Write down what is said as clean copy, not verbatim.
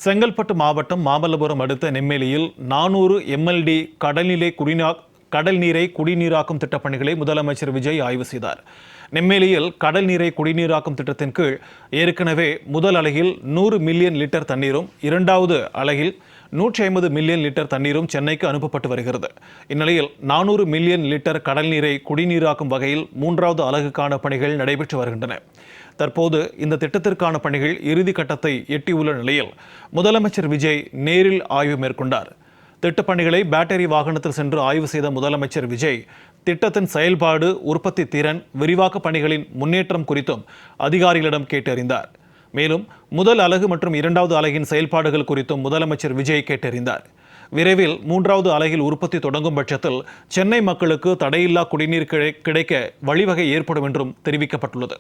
செங்கல்பட்டு மாவட்டம் மாமல்லபுரம் அடுத்த நெம்மேலியில் 400 MLD கடல் நீரை குடிநீராக்கும் திட்டப்பணிகளை முதலமைச்சர் விஜய் ஆய்வு செய்தார். நெம்மேலியில் கடல் நீரை குடிநீராக்கும் திட்டத்தின் கீழ் ஏற்கனவே முதல் அலகில் 100 மில்லியன் லிட்டர் தண்ணீரும் இரண்டாவது அலகில் 150 மில்லியன் லிட்டர் தண்ணீரும் சென்னைக்கு அனுப்பப்பட்டு வருகிறது. இந்நிலையில் 400 மில்லியன் லிட்டர் கடல் நீரை குடிநீராக்கும் வகையில் மூன்றாவது அலகுக்கான பணிகள் நடைபெற்று வருகின்றன. தற்போது இந்த திட்டத்திற்கான பணிகள் இறுதி கட்டத்தை எட்டியுள்ள நிலையில் முதலமைச்சர் விஜய் நேரில் ஆய்வு மேற்கொண்டார். திட்டப்பணிகளை பேட்டரி வாகனத்தில் சென்று ஆய்வு செய்த முதலமைச்சர் விஜய் திட்டத்தின் செயல்பாடு, உற்பத்தி திறன், விரிவாக்க பணிகளின் முன்னேற்றம் குறித்தும் அதிகாரிகளிடம் கேட்டறிந்தார். மேலும் முதல் அலகு மற்றும் இரண்டாவது அலகின் செயல்பாடுகள் குறித்தும் முதலமைச்சர் விஜய் கேட்டறிந்தார். விரைவில் மூன்றாவது அலகில் உற்பத்தி தொடங்கும் பட்சத்தில் சென்னை மக்களுக்கு தடையில்லா குடிநீர் கிடைக்க வழிவகை ஏற்படும் என்றும் தெரிவிக்கப்பட்டுள்ளது.